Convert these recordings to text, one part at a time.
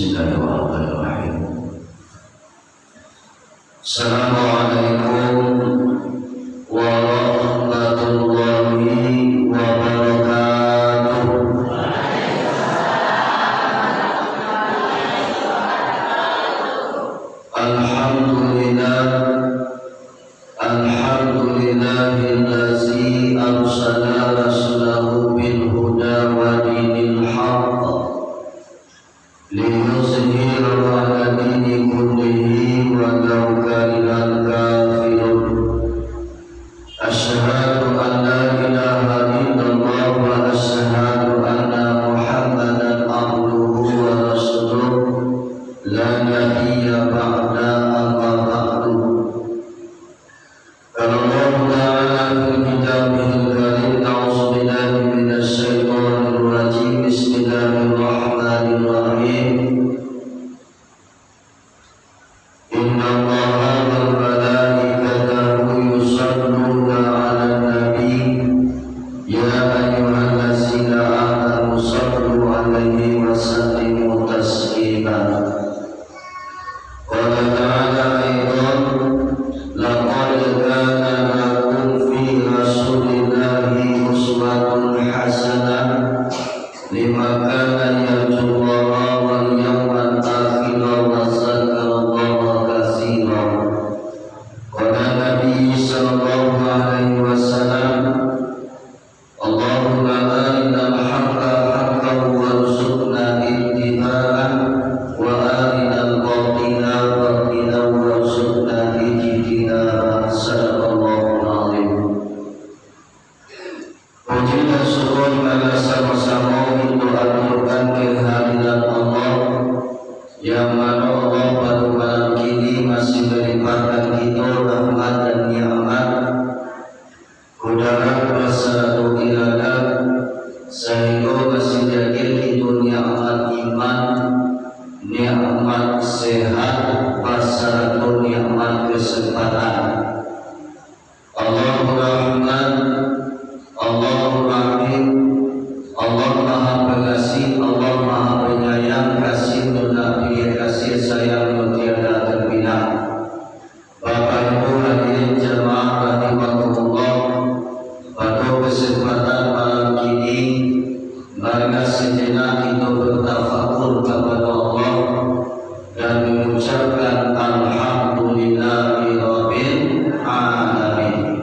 Bismillahirrahmanirrahim. Assalamualaikum warahmatullahi wabarakatuh. Alhamdulillah, alhamdulillahillazi arsala rasulahu bil huda wa dinil haqq liyuzhirahu 'ala dini kullihi walau karihal kafirun. Asyhadu an la ilaha illallah wa asyhadu anna Muhammadan abduhu wa rasuluh la nabiyya ba'da amma ba'du. Qala Allah ta'ala fil kitabihil karim, a'udzu billahi minasy syaithanir rajim. Bismillahirrahmanirrahim. Inna Allaha wal malaikatahu yusholluna 'alan nabi ya ayyuhallazina amanu shallu 'alaihi wa sallimu taslima. Qala ta'ala aidan laqad kana lakum fi rasulillahi uswatun hasanah liman kana yarjullaha wal yawmal akhir wa dzakarallaha katsiran. Qala Nabi sallallahu alaihi wasallam, Allahumma arinal haqqa haqqan warzuqna ittiba'ah wa arinal batila batilan warzuqna ijtinabah. Sadaqallahul azim. Puji dan syukur pada sama-sama itu aturkan kehadiran Allah, yang mana Allah pada malam kini masih melimpahkan kita rahmat dan nikmat, kudarat bersatu iradat, sehingga masih jadi itu nikmat iman, nikmat sehat, bersatu nikmat kesempatan. Allahur Rahman, Allahur Rahim, Allah Maha Pengasih, Allah Maha Penyayang, kasih Nabi, kasih sayang tiada terbina. Bapak Ibu hadirin jemaah rahimakumullah, pada kesempatan malam ini marilah sejenak kita bertafakur kepada Allah dan mengucapkan alhamdulillahirabbil alamin.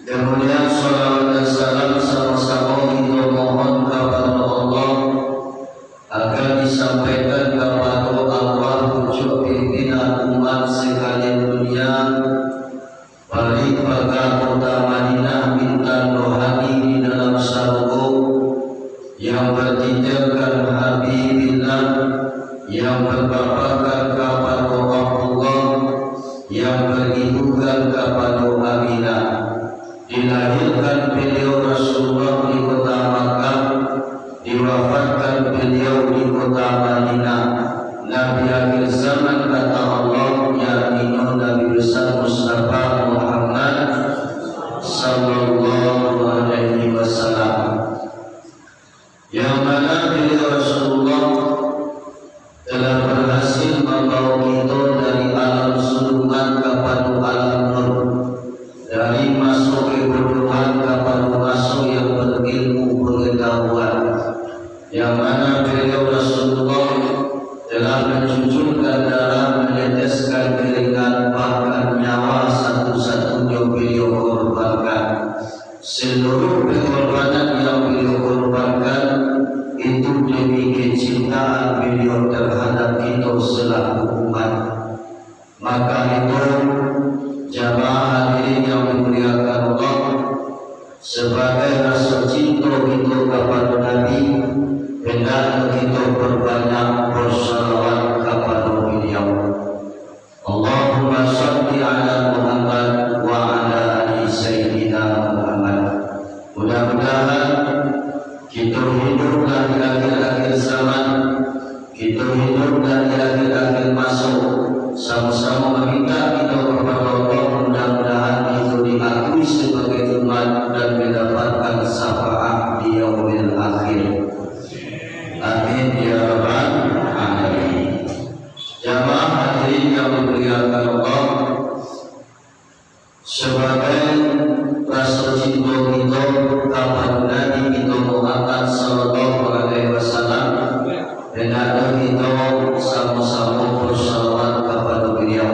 Kemudian salawat dan salam sama-sama kita mohon kepada Allah agar disampaikan kepada Allah pucuk pimpinan umat sekalian dunia, balik pada kota Madinah, bintang rohani di dalam syarqu yang bertitipkan Habibillah, yang berbapakan kepada Allah, yang beribukan kepada Aminah. Dilahirkan beliau Rasulullah di kota Makkah, diwafatkan beliau di kota Madinah. Nabi akhir zaman kata Allah, yakni Nabi besar Mustafa Muhammad sallallahu alaihi wasallam, yang mana beliau Rasulullah telah berhasil membawa kita dari alam sulungan kepada alam nur, dari masuk kebodohan kepada masuk yang berilmu pengetahuan, yang mana beliau Rasulullah telah mencucurkan darah, meneteskan keringat, bahkan nyawa satu-satunya beliau korbankan. Seluruh pengorbanan yang beliau korbankan itu demi kecintaan beliau terhadap kita selaku umat. Maka itu jamaah hadirin yang dimuliakan Allah, sebagai rasa cinta kita kepada Nabi, hendaknya kita berbanyak bersalawat kepada beliau. Allahumma shalli ala Muhammad wa ala ali sayyidina Muhammad. Mudah-mudahan kita hidup dari akhir-akhir zaman, kita hidup dari akhir-akhir masuk, sama-sama meminta kita kepada Allah, mudah-mudahan itu diakui sebagai umat dan mendapatkan syafaat di yaumil akhir. Amin ya rabbal hadirin yang dimuliakan Allah, sebagai rasa cinta kita kepada Nabi kita Muhammad sallallahu alaihi wasallam, dan kita sama-sama bersalawat kepada beliau.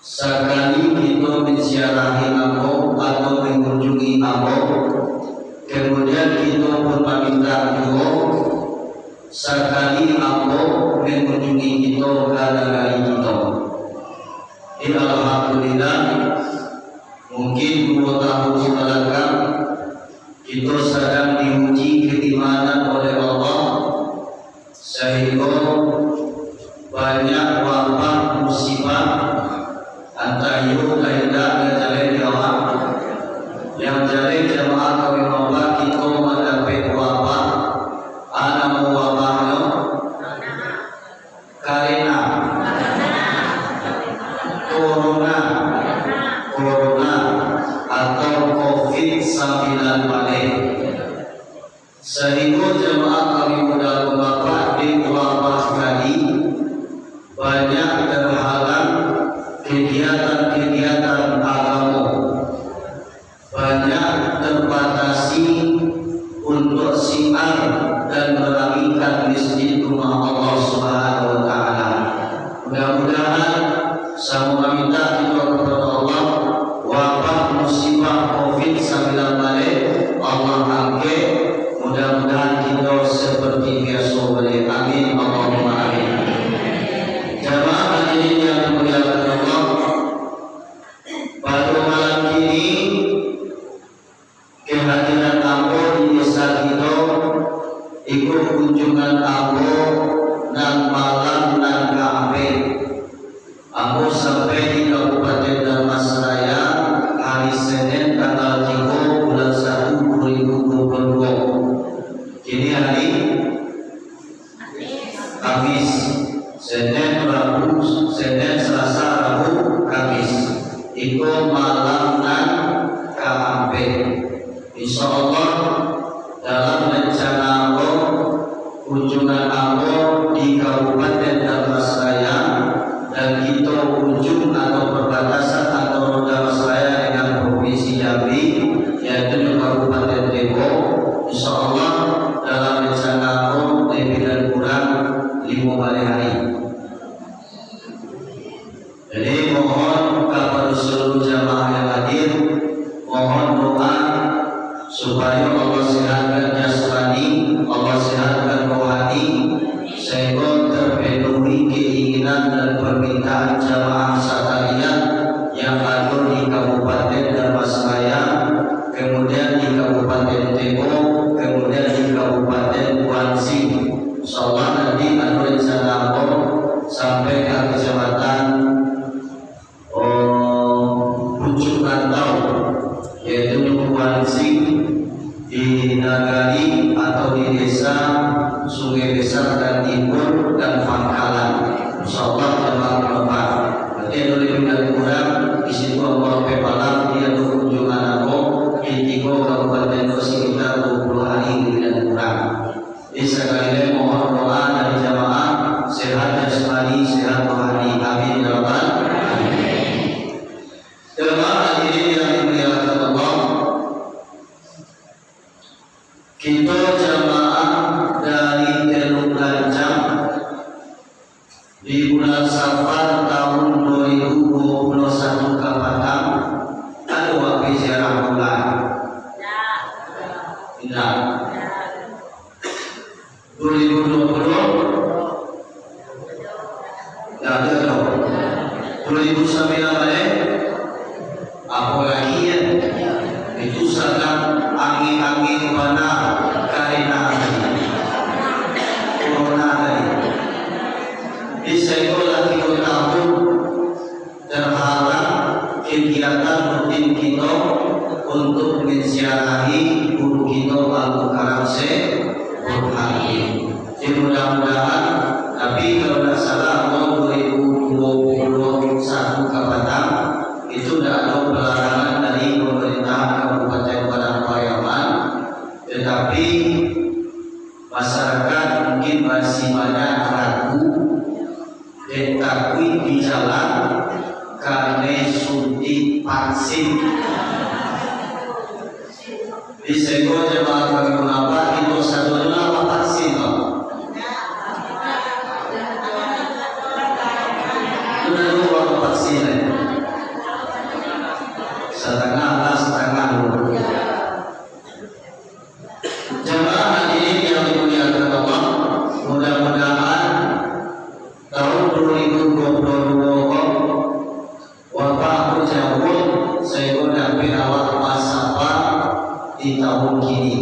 Sekali kita menziarahi Amo atau mengunjungi Amo, kemudian kita pun meminta doa. Sekali Amo jemaah kami mudah Bapak di wabah kali banyak terhalang kegiatan-kegiatan agama, banyak terbatasi untuk siar dan merapikan masjid rumah Allah Subhanahu wa taala. Mudah-mudahan sama minta kita kepada Allah wabah musibah Covid-19 Allah angkat, mudah-mudahan kita seperti biasa boleh. Amin Allahumma amin. Jamaah hadirin yang dimuliakan Allah, pada malam ini kehadiran Ambo di desa kita ikut kunjungan Ambo dan malam dan kafe. Ambo sampai di Kabupaten Dharmasraya hari Senin tanggal 3 bulan 1 2022. Kini hari Kamis, Senin, Rabu, Senin, Selasa, Rabu, Kamis. Itu malam dan kafe. Insya Allah dalam rencana Ambo kunjungan Ambo di Kabupaten Dharmasraya dan kita ujung atau perbatasan antara Dharmasraya dengan Provinsi Jambi yaitu di Kabupaten Depok. Insya Allah dalam rencana Ambo lebih dan kurang 5 hari. Jadi mohon kepada seluruh jamaah yang hadir, mohon doa supaya Allah sehatkan jasmani, Allah sehatkan rohani, sehingga terpenuhi keinginan dan permintaan jamaah sekalian yang ada di Kabupaten Dharmasraya, kemudian di Kabupaten Depok, kemudian di Kabupaten Guangsi. Insyaallah nanti ada rencana sampai ke kecamatan Pucuk Rantau yaitu Guangsi di Nagari atau di desa Sungai Besar dan Timur dan Pangkalan. Insyaallah jemaah Bapak. Berarti ada lebih dan kurang di situ Allah pepalang dia kunjungan aku di 3 kabupaten sekitar 20 hari lebih dan kurang. Jadi sekali lagi mohon doa dari jamaah sehat jasmani, sehat rohani. Amin ya rabbal alamin. Jemaah hadirin yang dimuliakan Allah, kita jamaah dari Teluk Lancang di bulan Safar tahun 2021 Kapatang ada waktu ziarah bulan. Tidak. 2020 tidak ada dong. 2009 apalagi ya itu sedang angin-angin mana karena corona tadi. Di sekolah 3 tahun terhalang kegiatan rutin kita untuk menziarahi guru kita Abu Karamse Burhanuddin. Jadi mudah-mudahan, tapi kalau tidak salah tahun 2021 Kapatang itu tidak ada pelarangan dari pemerintah Kabupaten Padang Pariaman, tetapi masyarakat mungkin masih banyak ragu dan takut di jalan karena suntik vaksin. Di sego jemaah kami mengapa itu satu apa vaksin loh. Sudah dua vaksin setengah dulu. Jemaah hadirin yang dimuliakan Allah, mudah-mudahan tahun 2022 wabah berjauh sehingga dapat awal masa di tahun kini.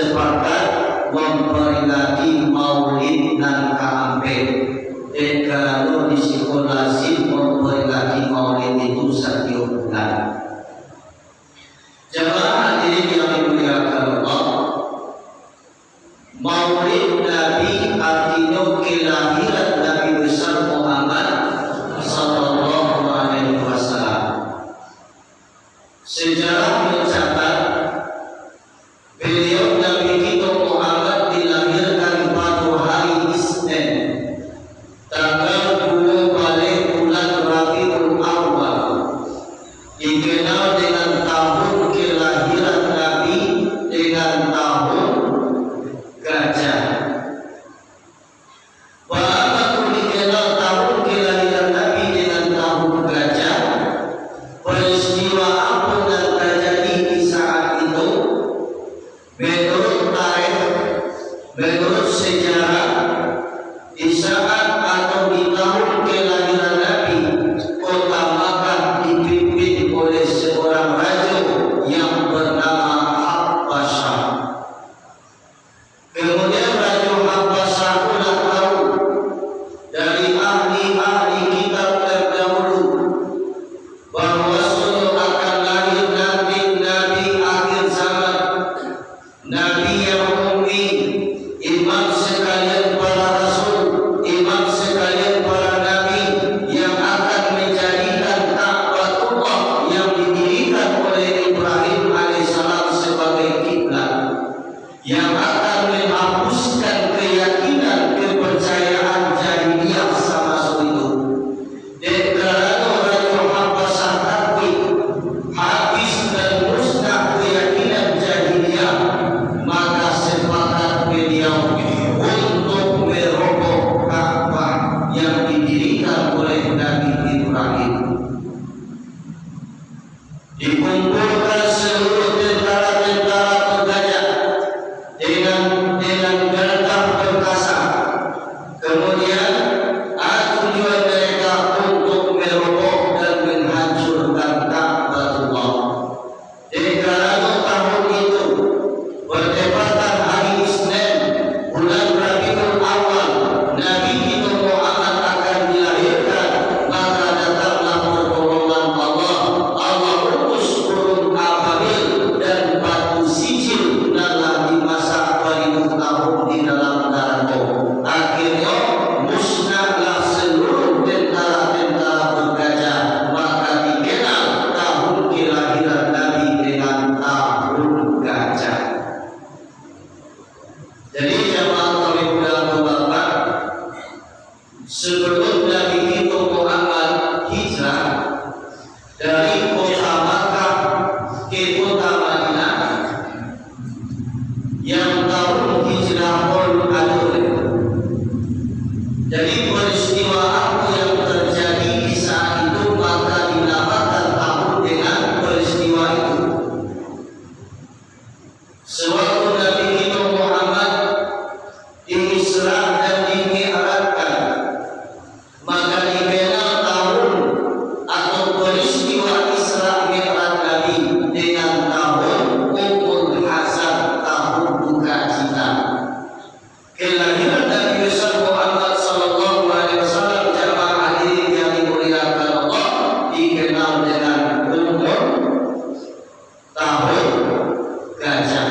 sepakat memperingati maulid dan kaampe. Dan kalau di sekolah memperingati maulid itu setiap bulan. Jemaah hadirin yang dimuliakan Allah, maulid Nabi artinya kelahiran Nabi besar Muhammad sallallahu alaihi wasallam. Sejarah mencatat beliau Nabi kita Muhammad dilahirkan pada hari Isnin tanggal 2 bulan Rabiul Awal, dikenal dengan tahun kelahiran Nabi dengan tahun gajah. Bagaimana dikenal tahun kelahiran Nabi dengan tahun gajah? Peristiwa apa yang terjadi di saat itu? Menurut tarikh, menurut sejarah, di saat atau di tahun kelahiran Nabi, kota Makkah dipimpin oleh seorang raja yang bernama Habbasyah. Kemudian Raja Habbasyah ulang tahu dari ahli-ahli kitab terdahulu bahwasanya akan lahir Nabi akhir zaman, Nabi yang ummi, imam sekalian para rasul, imam sekalian para nabi, yang akan menjadikan Ka'batullah yang didirikan oleh Ibrahim alaihissalam sebagai kiblat, yang akan menghapuskan keyakinan kepercayaan jahiliyah semasa itu. Dan kerana Raja Habbasyah takut habis dan musnah keyakinan jahiliyah, maka sepakat beliau untuk meroboh Ka'bah yang didirikan oleh Nabi Ibrahim. Dikumpulkan seluruh tentara-tentara bergajah dengan gergah perkasa. Kemudian tujuan mereka untuk meroboh dan menghancurkan Ka'batullah. Dan kerana tahun itu bertepatan hari Isnin bulan Rabiul Awal, Nabi kita Muhammad akan dilahirkan, maka datanglah pertolongan Allah. Allah utus burung ababil dan batu sijil dalam dimasak beribu tahun di dalam neraka. Akhirnya musnahlah seluruh tentara-tentara bergajah, maka dikenal tahun kelahiran Nabi dengan tahun gajah. Jadi jemaah kalian Bapak, sebelum Nabi kita Muhammad hijrah dari kota Makkah ke kota Madinah yang tahun hijrah al-Adul. Jadi peristiwa apa yang terjadi di saat itu maka dinamakan tahun dengan peristiwa itu. Sewaktu Nabi kita Muhammad diisra dan dimi'rajkan, maka dikenal tahun atau peristiwa Isra Mi'raj Nabi dengan tahun Umul Hazan, tahun duka cita. Kelahiran Nabi besar Muhammad sallallahu alaihi wasallam, jamaah hadirin yang dimuliakan Allah, dikenal dengan umur tahun gajah.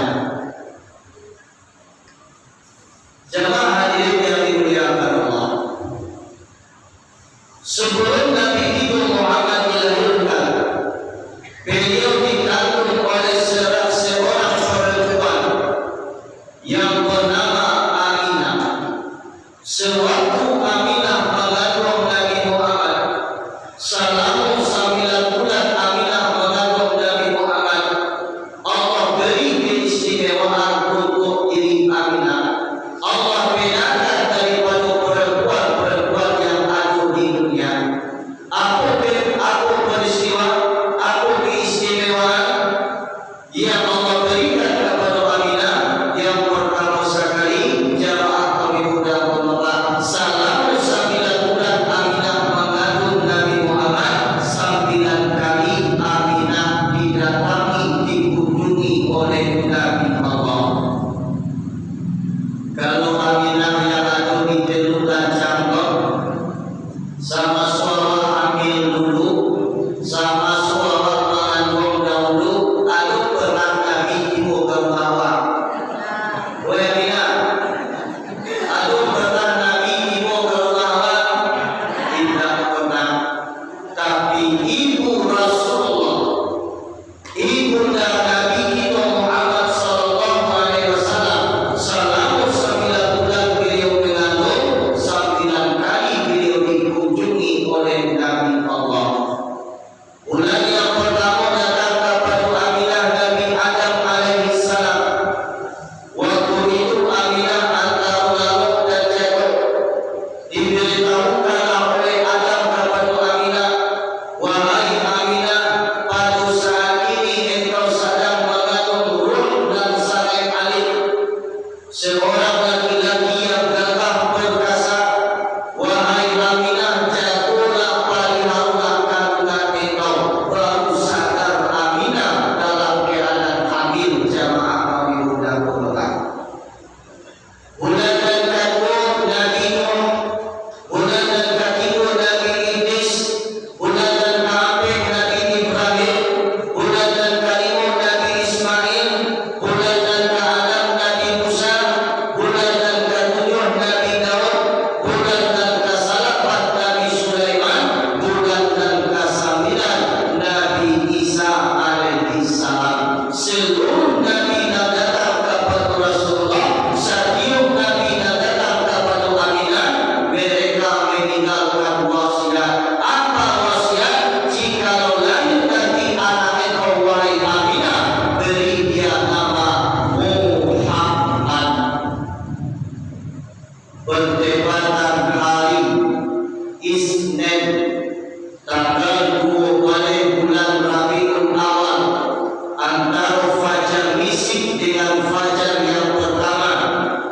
fajar yang pertama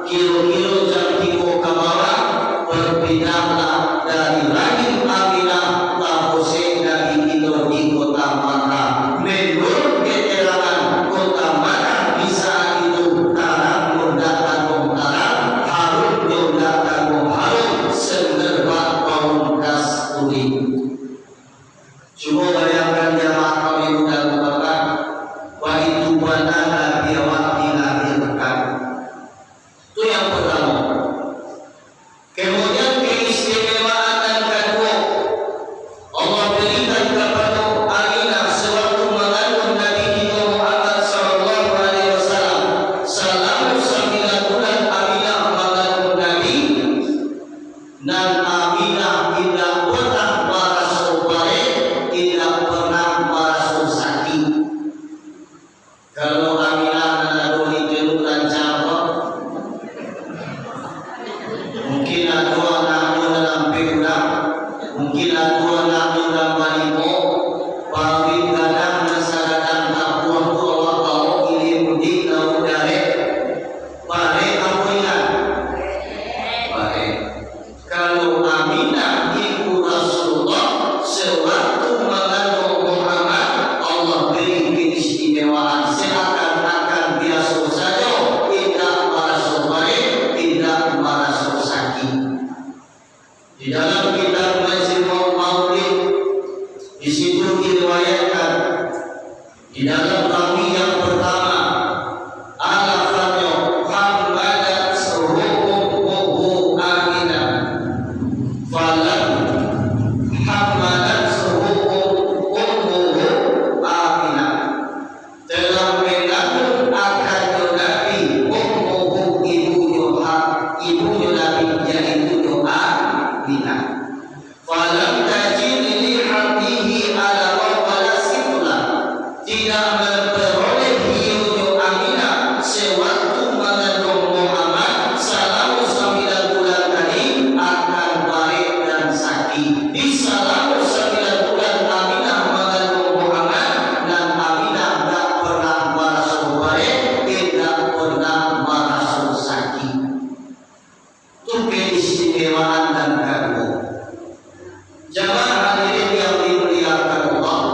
kilo-kilo jam 3 ke bawah berpindahlah dari rahim Aminah Tapose dari tidur di kota Makkah. Menurut keterangan kota Makkah di saat itu tarang mendatang tarang, harum mendatang harum, semerbak kaum kasturi. Coba bayangkan jamaah kami mudah-mudahan itu banana biawak dilahirkan. Itu yang pertama. Kemudian keistimewaan dan kedua, Allah berikan kepada Aminah sewaktu mengandung Nabi kita Muhammad sallallahu alaihi wasallam. Selama 9 bulan Aminah mengandung Nabi, dan Aminah tidak pernah merasa baik, tidak pernah merasa sakit. Kalau Aminah menanduri jenutan cabang, mungkin ada anak dalam pekudang, mungkin ada anak dalam balimo, pagi kadang masyarakat kampung tu awak tahu ini mudik tahu dari pare apa ingat? Pare. Kalau Aminah ibu Rasulullah sewaktu mengandung Muhammad, Allah beri keistimewaan seakan-akan biasa saja, tidak merasa baik, tidak merasa sakit. Di dalam kitab Majmu' Maulid di situ diriwayatkan di dalam rawi yang pertama alafatnya Hamadat Suruhu Aminah Falam Hamadat Suruhu Aminah telah mengandung akan Nabi Ummuhu ibunya Nabi yaitu Aminah. Falam tajid li hamdihi ala walasitullah, tidak memperoleh hiunya Aminah sewaktu mengandung Muhammad selama 9 bulan tadi akan baik dan sakit. Di selama 9 bulan Aminah mengandung Muhammad, dan Aminah tak pernah merasa baik, tidak pernah merasa sakit. Itu keistimewaan dan kedua. Jamaah hadirin yang dimuliakan Allah,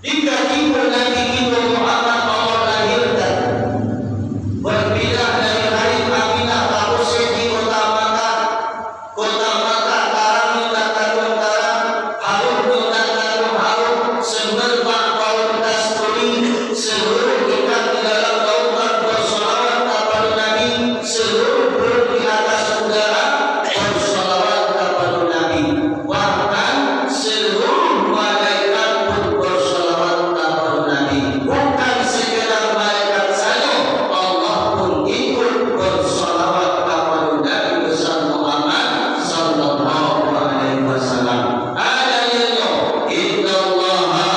jika kita Nabi kita Muhammad Allah lahirkan berpindah dari rahim Aminah Tapose di kota Makkah. Kota Makkah tarangnya tak tarung tarang, harumnya tak tarung harum, semerbak kaum kasturi, seluruh ikan di dalam lautan bersolawat kepada Nabi, seluruh burung di atas udara bersolawat kepada Nabi, bahkan seluruh malaikat pun bersolawat kepada Nabi. Bukan sekedar malaikat saja, Allah pun ikut bersolawat kepada Nabi besar Muhammad sallallahu alaihi wasallam. Ayatnya, innallaha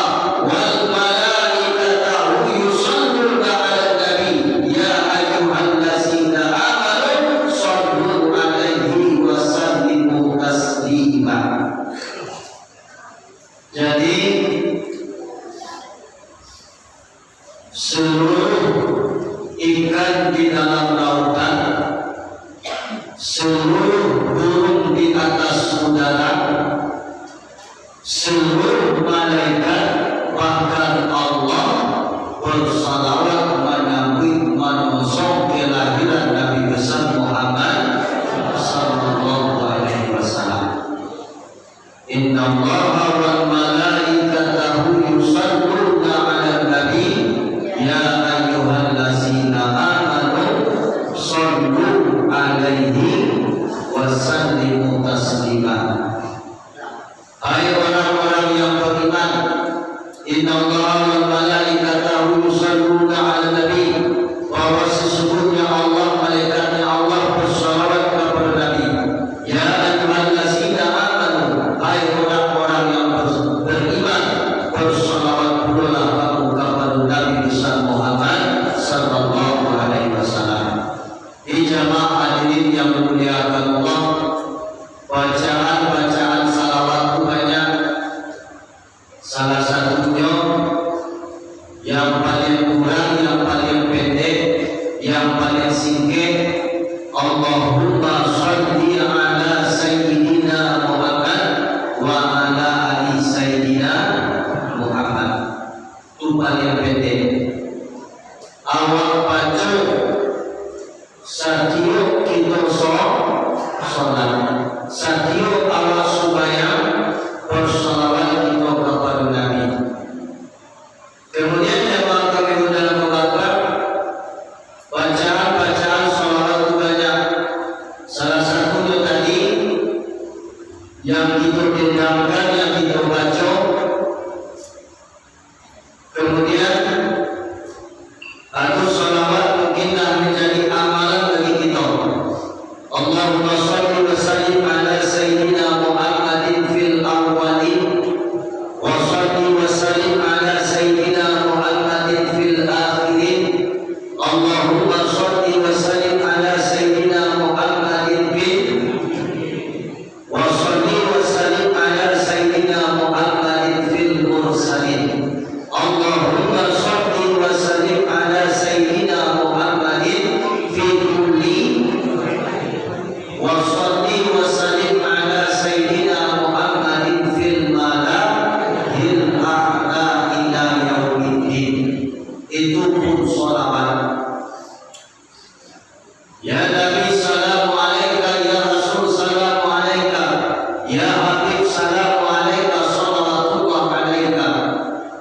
wal malaikatahu yusalluna 'alan nabi ya ayyuhallazina amanu sallu 'alaihi wa sallimu taslima. Jadi seluruh ikan di dalam lautan, seluruh burung di atas udara, seluruh malaikat, bahkan Allah bersalawat menyongsong kelahiran Nabi besar Muhammad sallallahu alaihi wasallam. Innallaha wal malaikatahu yusalluna 'alan nabi ya ayyuhallazina amanu sallu 'alaihi wa sallimu taslima. Hai orang-orang yang beriman, innallaha wal malaikatahu yusalluna 'alan nabi, bahwa sesungguhnya Allah, malaikatnya Allah bersalawat kepada Nabi. Ya ayyuhallazina amanu, hai orang-orang yang beriman, bersalawat pula kamu kepada Nabi besar Muhammad sallallahu alaihi wasallam. Di jamaah hadirin yang yang paling singkat, Allahumma sholli ala sayyidina Muhammad wa ala ali sayyidina Muhammad. Itu paling pendek. Awak baca setiap kita sholat, setiap awak sembahyang bersalawat kita kepada Nabi. Kemudian jemaah kami dalam mengabar bacaan salawat itu banyak. Salah satunya tadi yang kita dendamkan, yang kita baca. Kemudian atau salawat mungkinlah menjadi amalan bagi kita. Allahumma sholli wa sallim ala sayyidina Muhammadin fil awwalin wa sholli wa sallim ala sayyidina Muhammadin fil akhirin. Allahumma sholli wa sallim ala sayyidina Muhammadin fil wa sholli wa sallim ala sayyidina Muhammadin fil mursalin. Allahumma sholli wa sallim ala sayyidina Muhammadin fi kulli wa sholli wa sallim ala sayyidina Muhammadin fil mala'il a'la ila yaumiddin. Itu pun sholawat. Ya Nabi salamu alaika, ya Rasul salamu alaika, ya Habib salamu alaika, salawatullah alaika.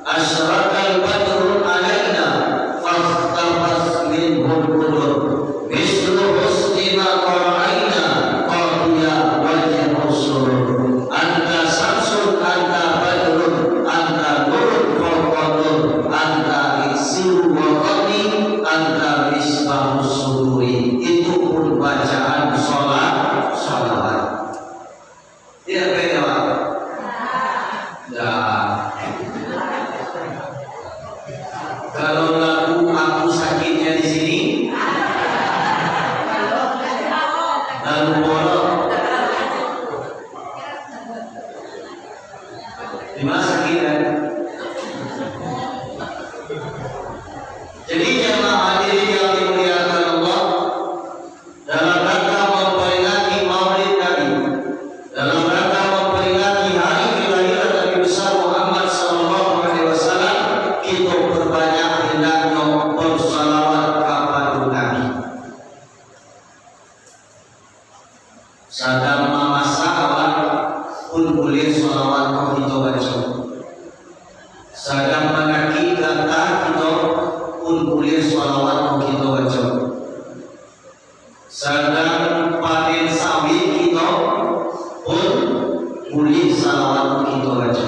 Asyraqal badru alaina fakhtabas minhul qudur mislu husni ma qara'aina qadiya wajhu surur. Anta samsun, anta badrun, anta nurun fawqa nur, anta iksiru wa qadi, anta misbahus sururi. Itu pun bacaan salawat. Tidak beda, Pak? Dah. Kalau lagu aku sakitnya di sini, lalu bolong, di mana sakitnya? Jadi jemaah hadirin yang dimuliakan Allah, dalam rangka memperingati Maulid Nabi, dalam rangka memperingati hari kelahiran Nabi besar Muhammad sallallahu alaihi wasallam, kita berbanyak hendaknya bersalawat kepada Nabi. Sedang memasak awak pun boleh salawat kita baca. Sedang menaki kata kita pun boleh salawat kita baca. Sedang panen sawit kita pun boleh salawat kita baca.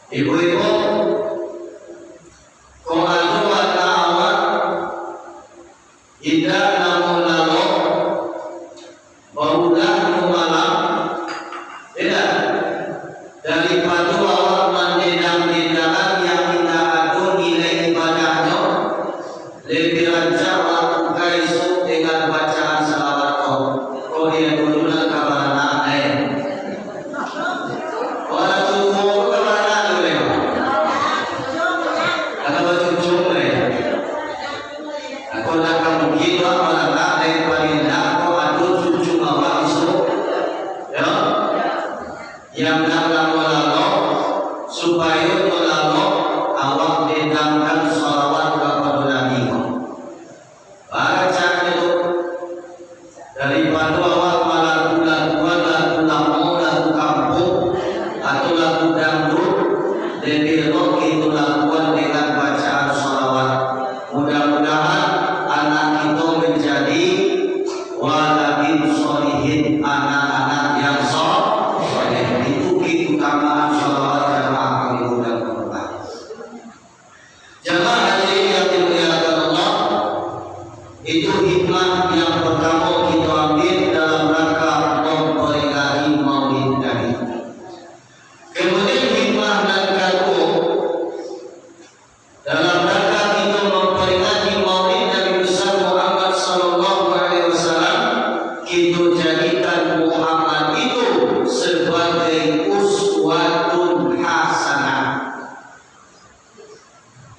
Ibu-ibu, kau adu ada awak tidak namun lalu baulah malam, tidak daripada awak mendedam-dedakan yang tidak ada nilai ibadahnya,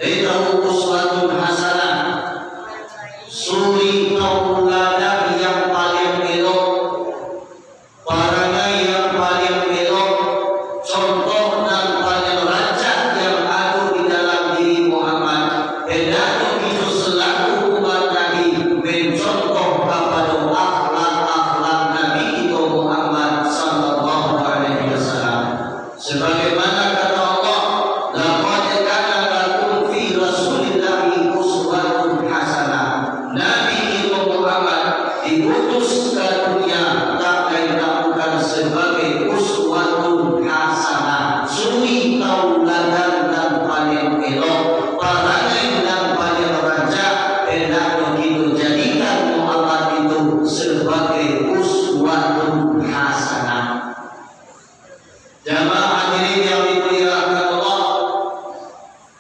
Lahu uswatun hasanah, suri tauladan yang paling elok, perangai yang paling elok, contoh dan paling rancak yang ada di dalam diri Muhammad. Hendaknya itu selaku umat Nabi mencontoh kepada akhlak-akhlak Nabi itu Muhammad sallallahu alaihi wasallam. Sebagaimana kata Allah, laqad kana lakum fi rasulillahi uswatun hasanah. Nabi itu Muhammad diutus ke dunia tak lain bukan sebagai uswatun hasanah, suri tauladan dan paling elok, perangai dan paling rancak. Hendaknya kita jadikan Muhammad itu sebagai uswatun hasanah. Jamaah hadirin yang dimuliakan Allah,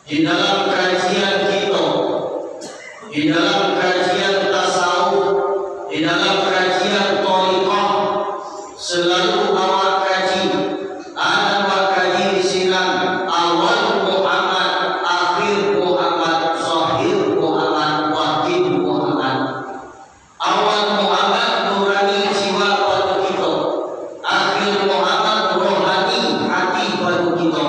di dalam kajian kita, di dalam kajian tasawuf, di dalam kajian thariqah, selalu awak kaji, awak kaji di silang awal Muhammad, akhir Muhammad, zahir Muhammad, batin Muhammad. Awal Muhammad nurani jiwa pada kita, akhir Muhammad rohani hati pada kita,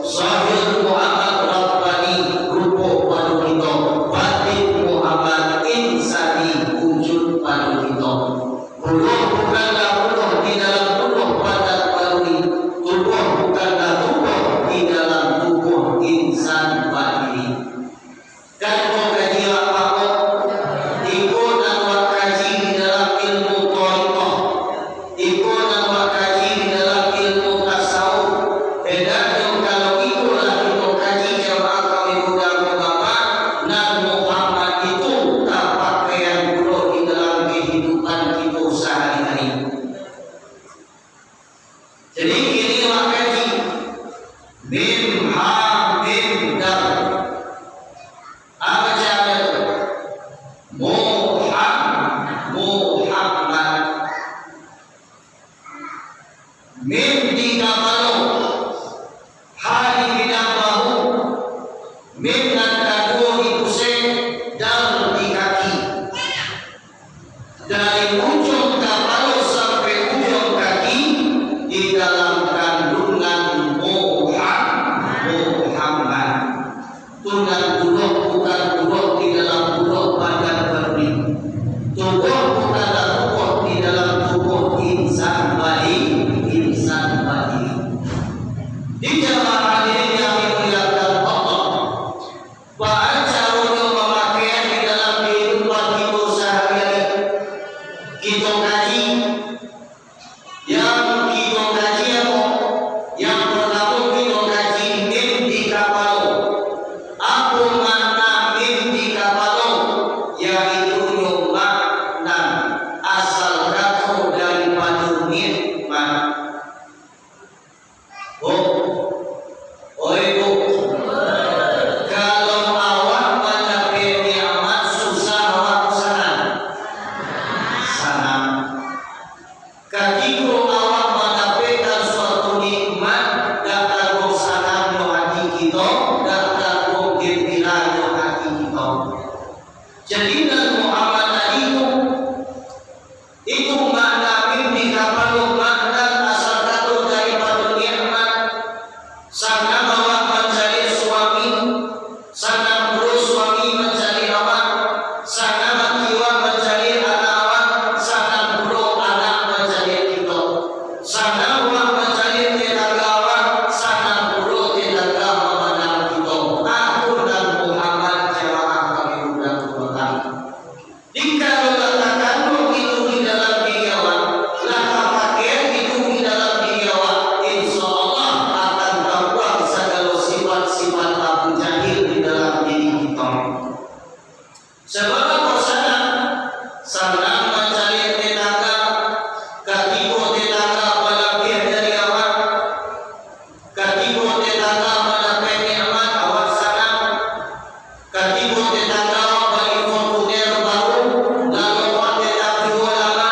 zahir Muhammad rabbani rupa pada kita, batin Muhammad insani wujud pada kita. Ruh bukanlah ruh di dalam tubuh badan badani, tubuh bukanlah tubuh di dalam tubuh insan badani. Kan kau kaji apa kau? Ikut dan buat kaji di dalam ilmu thariqah, ikut dan buat kaji di dalam ilmu tasawuf. Hendaknya kalau itulah kita kaji jamaah kami muda ulama, dan Muhammad itu tak pakaian pula di dalam kehidupan kita sehari-hari. Jadi kini wak kaji mim ha mim dal. Apa cara itu? Muhammad. Mim di kapalo, ha di bidang bahu, mim dan kedua di pusing, dal di kaki. Dari ujung kapalo sampai ujung kaki di dalam kandungan Muhammad. Tunggal buluk bukan buluk di dalam buluk badan badani. Tubuh bukanlah tubuh di dalam tubuh insan badani. Di jamaah hadirin yang dimuliakan Allah, bahan caranya pemakaian di dalam kehidupan kita sehari-hari. Kita kaji, yang kita kaji apa? Yang pertama kita kaji mim di kapalo. Apa makna mim di kapalo? Yaitu makna asal kata daripada nikmat. Ibu, kalau awak mendapat nikmat susah awak senang. Ketika awak mendapatkan suatu nikmat, datang senang di hati kita, datang gembira di hati kita. Jadi dan Muhammad itu makna mimpi kapal, makna asal kata daripada nikmat. Sana awak mencari suami, sana bro suami mencari awak, sana makiwa mencari anak awak, sana bro anak mencari kita, sana awak mencari tetangga awak, sana bro tetangga memandang kita. Aku dan Muhammad jamaah kami muda ulama. Jika letakkan itu di dalam diri awak, letak pakaian itu di dalam diri awak, insya Allah akan terbuang segala sifat-sifat Abu Jahil di dalam diri kita. Sebab apa sana mencari tetangga, ketika tetangga melebih dari awak, ketika tetangga mendapat nikmat awak senang, ketika tetangga bagi formulir baru, lalu awak tetap jual lama.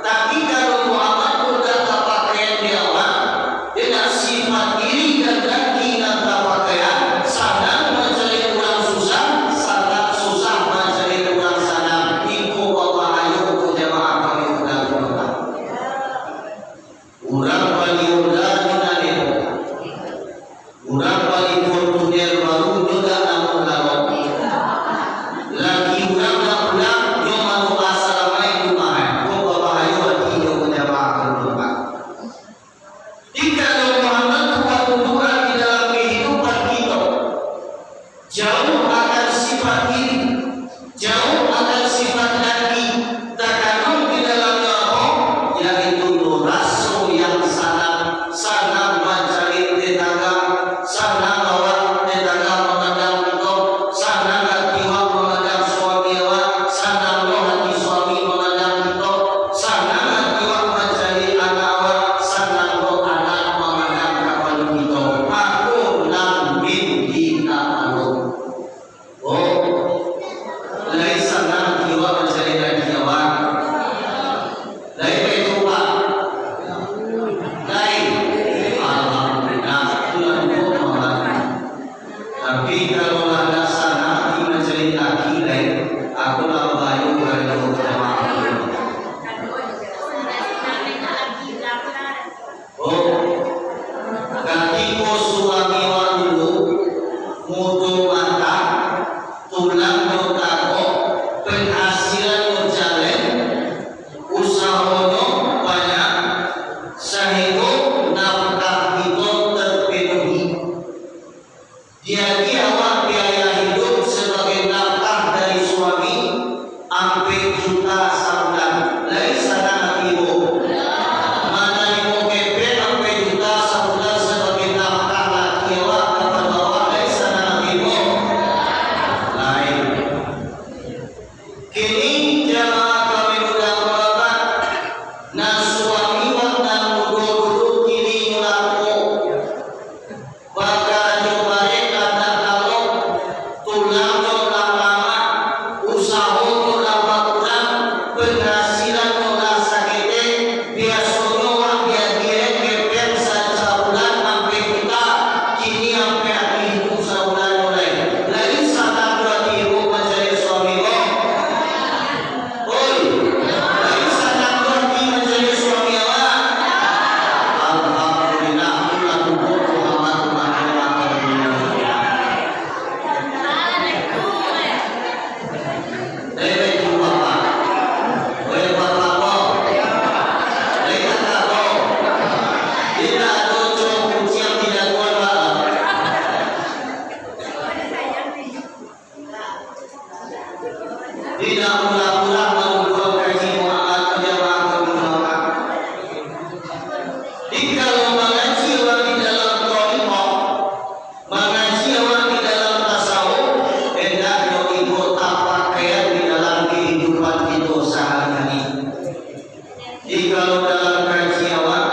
Tapi kalau Muhammad pun tak pakaian di awak, dia sifat diri dan kaki dan pakaian, sana mencari jauh akan sifat ini, jauh akan sifat lagi, terkandung di dalamnya apa? Yaitu nurasu yang sangat mencari tetangga, sangat awak tetangga mengadang kita, sangat hati awak mengadang suami awak, sangat hati suami mengadang kita, sangat hati awak mencari anak awak, sangat anak mengadang kawan kita. Aku lamin kita malu. Oh, lai sangat jiwa mencari lagi awak, lai itu pak, lai alhamdulillah Tuhan Muhammad. Tapi kalau ada sana mencari lagi lai, aku lah bayu bayu sama. Oh, ketika suami dulu mutu mata tulang notako penghasilan jalan usahanya banyak sehingga nafkah kita terpenuhi. Jadi awak biaya hidup sebagai nafkah dari suami sampai juta sebulan. Lai sana ibu mana ibu kepet sampai juta sebulan sebagai nafkah laki awak kepada awak. Lai sana ibu lain. Kini jamaah kami mudah melakukan nah suami waktu dulu kini melakukan bakal jumare kata kalau tulang lama usaha lama kurang penghasilan mula sakit biasanya wak dia kepet sebulan sampai kita kini sampai hidup sebulan mulai lain sana berarti ibu mencari suami kok. Oi, lain sana berarti mencari suami awak. Alhamdulillah Tuhan Muhammad tidak pula-pula mengumpul kaji Muhammad jamaah kemuliaan. Kalau mengaji orang di dalam thariqah, mengaji orang di dalam tasawuf, hendaknya ibu tak pakaian di dalam kehidupan kita sehari-hari. Kalau dalam kaji awak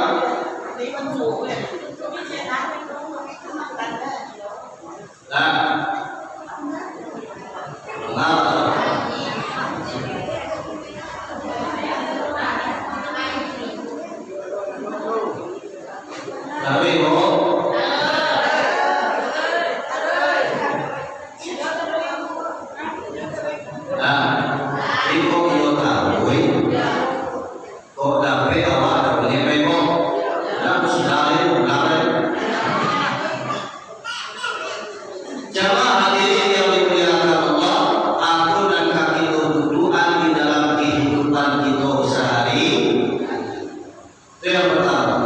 mengapa? Tapi kok ibu kita tahu kok dapat awak ada boleh kok nak sudah jamaah hadirin yang dimuliakan Allah, aku dan kaki kedudukan di dalam kehidupan kita sehari. Itu yang pertama.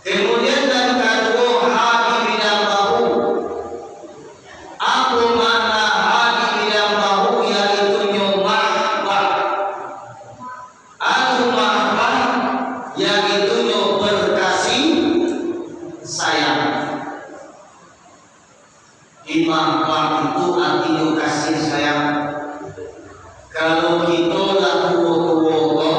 Kemudian dan kedua, hadi bidang bahu. Aku mana hadi bidang bahu yaitu nyumbah. Aku mahbah yaitu berkasih sayang. Imam itu artinya kasih sayang. Kalau kita laku tua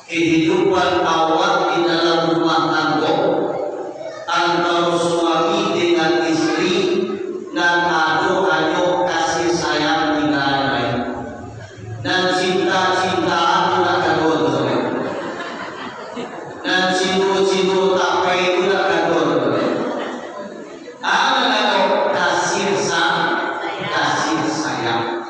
kehidupan awak di dalam rumah tangga antara suami dengan istri dan hanya kasih sayang tidak lain dan cinta-cintaan tidak kadon dan cinta-cinta tak payah itu tidak kadon. Ada kasih sayang.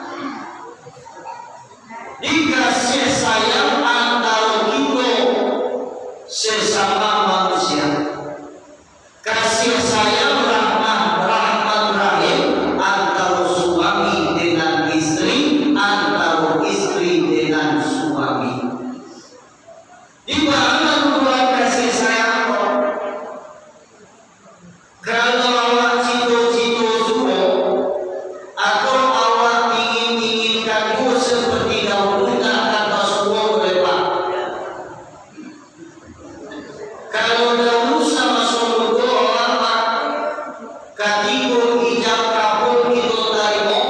Katikun ijab kabul kita tarimo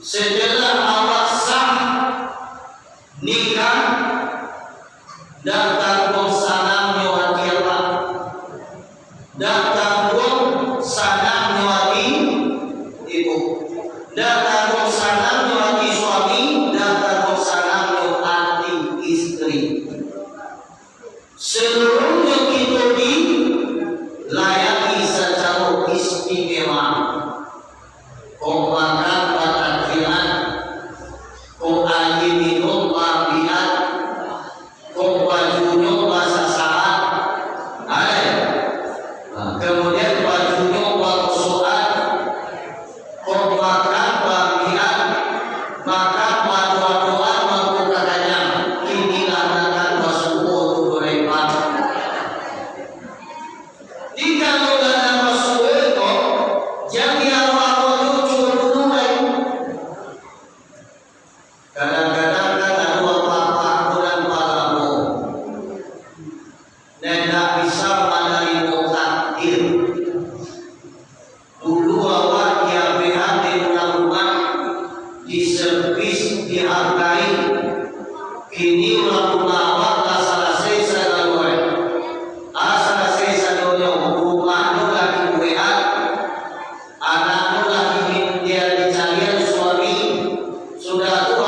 setelah awak sah nikah dan tanggung sanam nyewati apa dan tanggung sanam nyewati ibu dan tanggung sanam nyewati suami dan tanggung sanam nyewati istri. Seluruhnya kita dilayani secara istimewa. Kau makan batakilan, kau aji minum labiat, kau bajunya basasahan, kemudian bajunya bakusuan, kau makan babian, makan batu-batuan, mangkuk katanya, inilah makan basuku untuk berepat. Jika menggunakan basuku itu, jangan kadang-kadang kan ada apa-apa dan padamu dan tak bisa menerima takdir. Dulu awak diabehan di rumah, diservis, dihargai. Kini rumah awak tak selesai segalanya. Selesai segalanya, rumah itu lagi buat, anak itu lagi dia dicarian suami, sudah tua.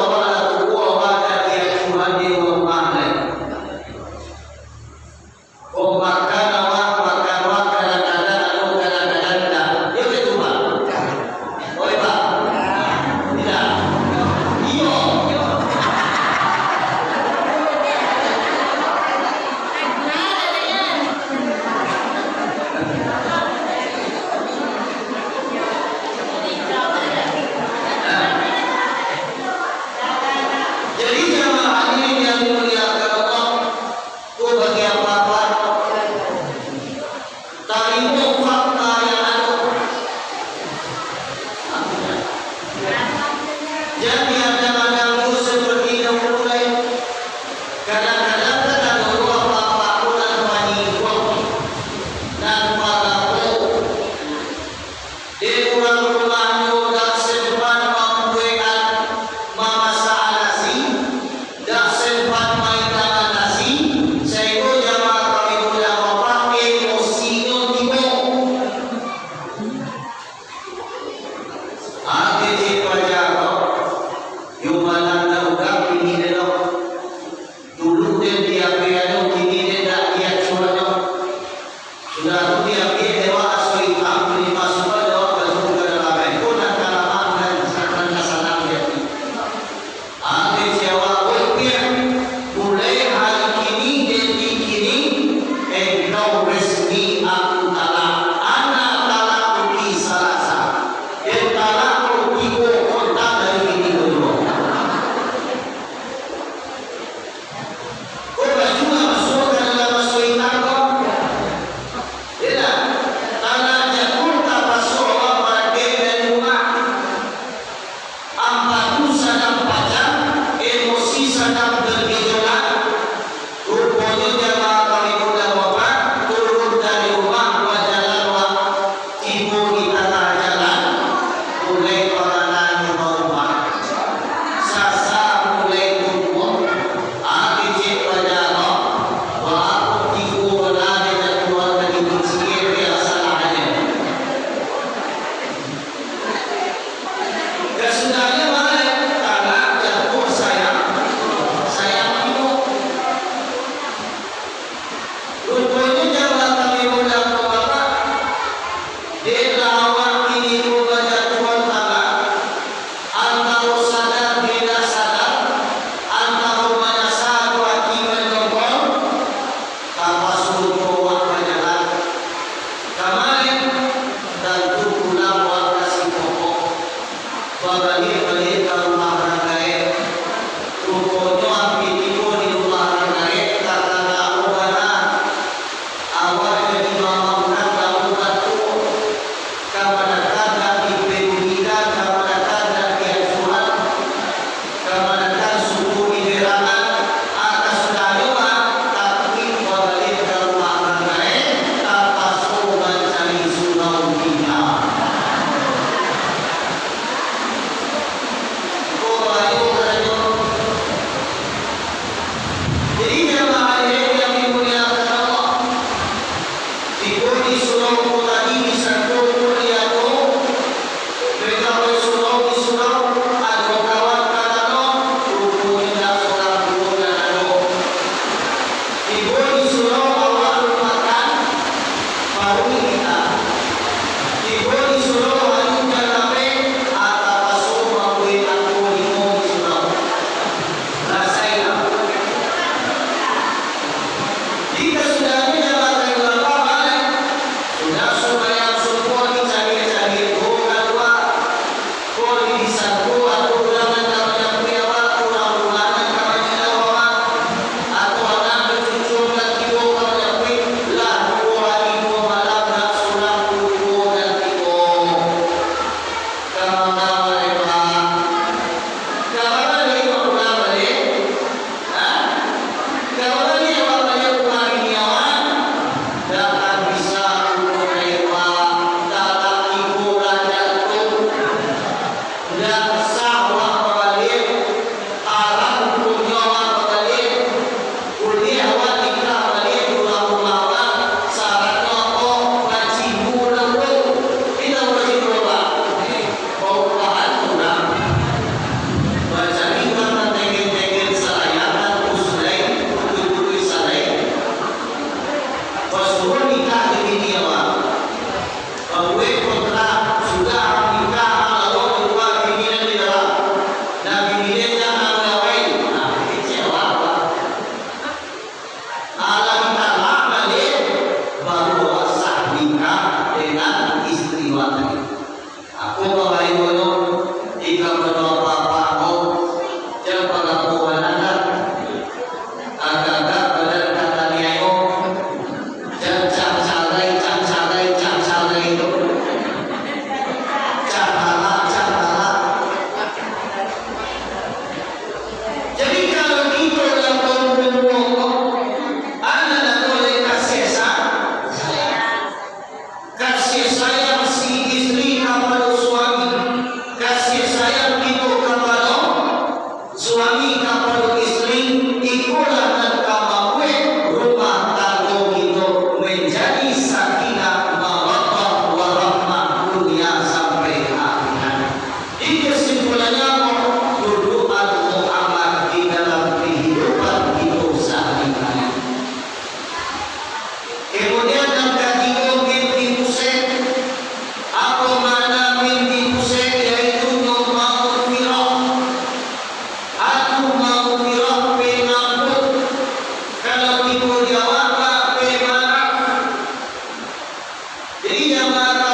Jadi jamaah